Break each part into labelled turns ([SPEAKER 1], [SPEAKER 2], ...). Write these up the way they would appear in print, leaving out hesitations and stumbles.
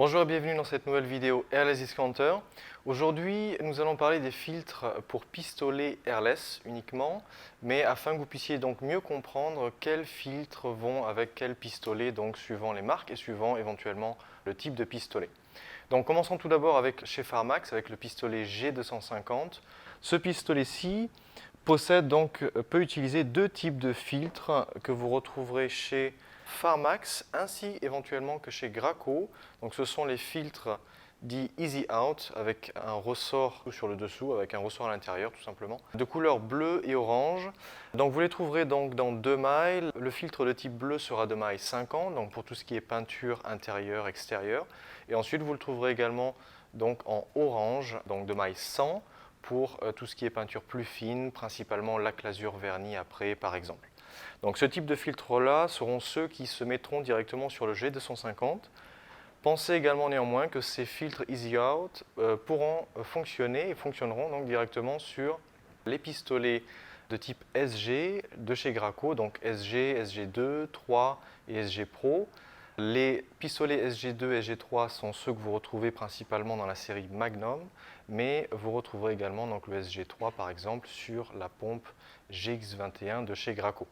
[SPEAKER 1] Bonjour et bienvenue dans cette nouvelle vidéo Airless Discounter. Aujourd'hui, nous allons parler des filtres pour pistolet airless uniquement, mais afin que vous puissiez donc mieux comprendre quels filtres vont avec quel pistolet, donc suivant les marques et suivant éventuellement le type de pistolet. Donc commençons tout d'abord avec chez Pharmax, avec le pistolet G250. Ce pistolet-ci peut utiliser deux types de filtres que vous retrouverez chez Pharmax ainsi éventuellement que chez Graco. Donc ce sont les filtres dits Easy Out avec un ressort sur le dessous, avec un ressort à l'intérieur tout simplement, de couleur bleue et orange. Donc vous les trouverez donc dans deux mailles. Le filtre de type bleu sera de maille 50, donc pour tout ce qui est peinture intérieure, extérieure. Et ensuite vous le trouverez également donc en orange, donc de maille 100 pour tout ce qui est peinture plus fine, principalement lac lasure vernis après par exemple. Donc ce type de filtres-là seront ceux qui se mettront directement sur le G250. Pensez également néanmoins que ces filtres Easy Out pourront fonctionner et fonctionneront donc directement sur les pistolets de type SG de chez Graco, donc SG, SG2, 3 et SG Pro. Les pistolets SG2 et SG3 sont ceux que vous retrouvez principalement dans la série Magnum, mais vous retrouverez également donc, le SG3 par exemple sur la pompe GX21 de chez Graco.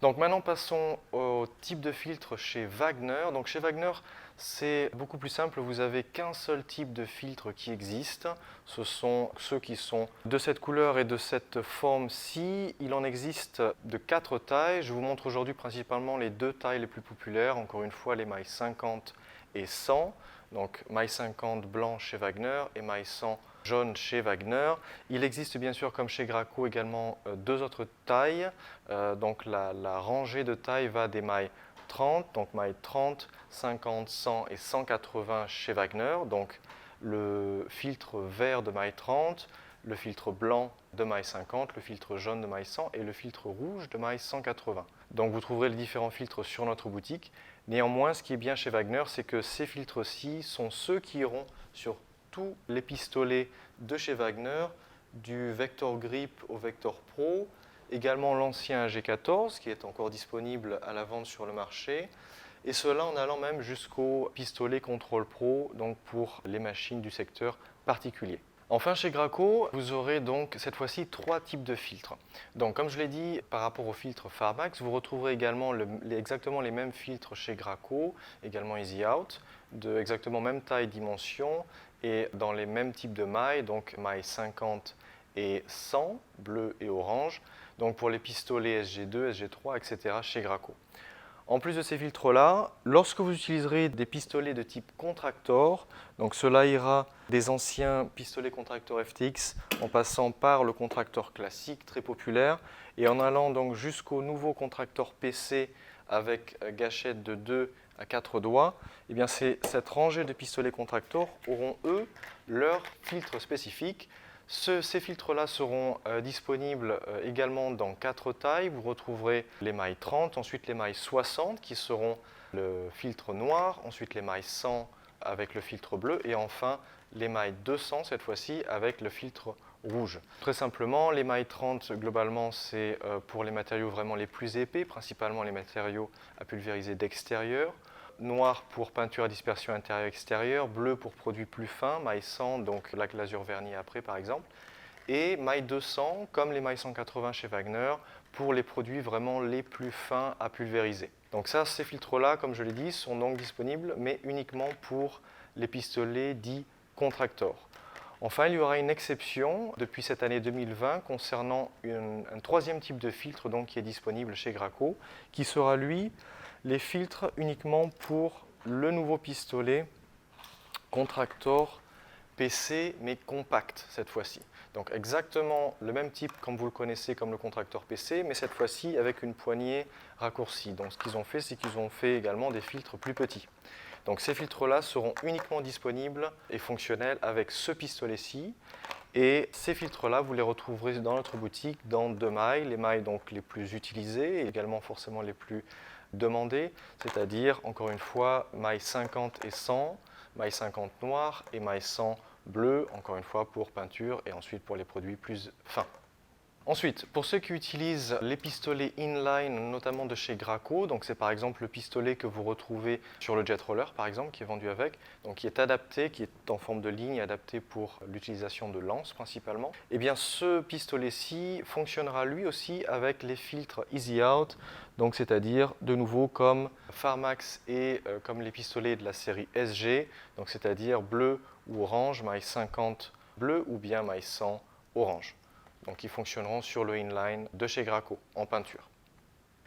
[SPEAKER 1] Donc maintenant passons au type de filtre chez Wagner. Donc chez Wagner, c'est beaucoup plus simple, vous n'avez qu'un seul type de filtre qui existe. Ce sont ceux qui sont de cette couleur et de cette forme-ci. Il en existe de 4 tailles. Je vous montre aujourd'hui principalement les deux tailles les plus populaires. Encore une fois, les mailles 50 et 100. Donc maille 50 blanc chez Wagner et maille 100 jaune chez Wagner. Il existe bien sûr comme chez Graco également deux autres tailles. Donc la rangée de tailles va des mailles 30, donc mailles 30, 50, 100 et 180 chez Wagner. Donc le filtre vert de maille 30, le filtre blanc de maille 50, le filtre jaune de maille 100 et le filtre rouge de maille 180. Donc vous trouverez les différents filtres sur notre boutique. Néanmoins, ce qui est bien chez Wagner, c'est que ces filtres-ci sont ceux qui iront sur tous les pistolets de chez Wagner, du Vector Grip au Vector Pro, également l'ancien G14 qui est encore disponible à la vente sur le marché, et cela en allant même jusqu'au pistolet Control Pro, donc pour les machines du secteur particulier. Enfin, chez Graco, vous aurez donc cette fois-ci trois types de filtres. Donc, comme je l'ai dit, par rapport au filtre Pharmax, vous retrouverez également exactement les mêmes filtres chez Graco, également Easy Out, de exactement même taille, dimension, et dans les mêmes types de mailles, donc mailles 50 et 100, bleu et orange, donc pour les pistolets SG2, SG3, etc. chez Graco. En plus de ces filtres-là, lorsque vous utiliserez des pistolets de type Contractor, donc cela ira des anciens pistolets Contractor FTX en passant par le Contractor classique, très populaire, et en allant donc jusqu'au nouveau Contractor PC avec gâchette de 2 à 4 doigts, eh bien cette rangée de pistolets Contractor auront eux leur filtre spécifique. Ces filtres-là seront disponibles également dans 4 tailles. Vous retrouverez les mailles 30, ensuite les mailles 60 qui seront le filtre noir, ensuite les mailles 100 avec le filtre bleu et enfin les mailles 200 cette fois-ci avec le filtre rouge. Très simplement, les mailles 30 globalement c'est pour les matériaux vraiment les plus épais, principalement les matériaux à pulvériser d'extérieur. Noir pour peinture à dispersion intérieure-extérieure, bleu pour produits plus fins, maille 100, donc lac lasure vernis après par exemple, et maille 200, comme les mailles 180 chez Wagner, pour les produits vraiment les plus fins à pulvériser. Donc ça, ces filtres-là, comme je l'ai dit, sont donc disponibles, mais uniquement pour les pistolets dits Contractor. Enfin, il y aura une exception depuis cette année 2020 concernant un troisième type de filtre donc, qui est disponible chez Graco, qui sera lui les filtres uniquement pour le nouveau pistolet Contractor PC mais compact cette fois-ci. Donc exactement le même type comme vous le connaissez comme le Contractor PC, mais cette fois-ci avec une poignée raccourcie. Donc ce qu'ils ont fait, c'est qu'ils ont fait également des filtres plus petits. Donc ces filtres-là seront uniquement disponibles et fonctionnels avec ce pistolet-ci. Et ces filtres-là, vous les retrouverez dans notre boutique dans deux mailles, les mailles donc les plus utilisées et également forcément les plus demandées, c'est-à-dire encore une fois mailles 50 et 100, maille 50 noir et maille 100 bleu, encore une fois pour peinture et ensuite pour les produits plus fins. Ensuite, pour ceux qui utilisent les pistolets inline, notamment de chez Graco, donc c'est par exemple le pistolet que vous retrouvez sur le Jet Roller par exemple, qui est vendu avec, donc qui est adapté, qui est en forme de ligne, adapté pour l'utilisation de lance principalement. Et bien ce pistolet-ci fonctionnera lui aussi avec les filtres Easy Out, donc c'est-à-dire de nouveau comme Pharmax et comme les pistolets de la série SG, donc c'est-à-dire bleu ou orange, maille 50 bleu ou bien maille 100 orange. Donc ils fonctionneront sur le inline de chez Graco en peinture.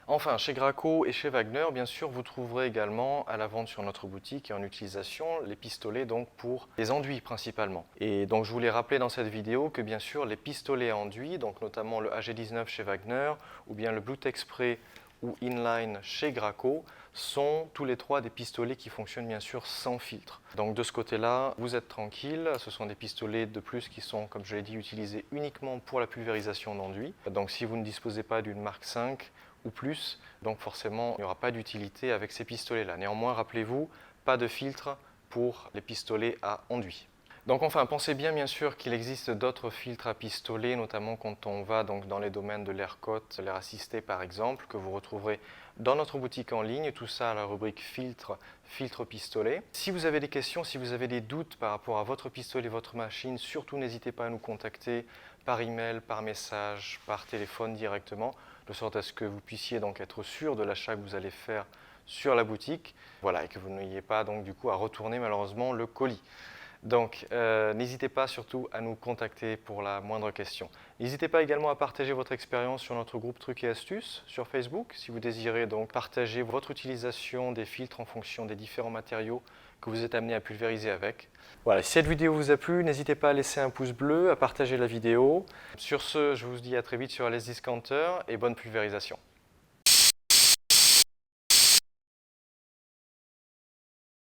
[SPEAKER 1] Enfin, chez Graco et chez Wagner, bien sûr, vous trouverez également à la vente sur notre boutique et en utilisation les pistolets donc pour les enduits principalement. Et donc je voulais rappeler dans cette vidéo que bien sûr les pistolets enduits, donc notamment le AG19 chez Wagner ou bien le Bluetech Spray ou inline chez Graco, sont tous les trois des pistolets qui fonctionnent bien sûr sans filtre. Donc de ce côté-là, vous êtes tranquille, ce sont des pistolets de plus qui sont, comme je l'ai dit, utilisés uniquement pour la pulvérisation d'enduit. Donc si vous ne disposez pas d'une marque 5 ou plus, donc forcément il n'y aura pas d'utilité avec ces pistolets-là. Néanmoins, rappelez-vous, pas de filtre pour les pistolets à enduit. Donc enfin, pensez bien sûr qu'il existe d'autres filtres à pistolet, notamment quand on va donc dans les domaines de l'air cote, l'air assisté par exemple, que vous retrouverez dans notre boutique en ligne, tout ça à la rubrique filtre, filtre pistolet. Si vous avez des questions, si vous avez des doutes par rapport à votre pistolet, votre machine, surtout n'hésitez pas à nous contacter par email, par message, par téléphone directement, de sorte à ce que vous puissiez donc être sûr de l'achat que vous allez faire sur la boutique, voilà, et que vous n'ayez pas donc du coup à retourner malheureusement le colis. Donc, n'hésitez pas surtout à nous contacter pour la moindre question. N'hésitez pas également à partager votre expérience sur notre groupe Trucs et Astuces sur Facebook, si vous désirez donc partager votre utilisation des filtres en fonction des différents matériaux que vous êtes amené à pulvériser avec. Voilà, si cette vidéo vous a plu, n'hésitez pas à laisser un pouce bleu, à partager la vidéo. Sur ce, je vous dis à très vite sur LS Discounter et bonne pulvérisation.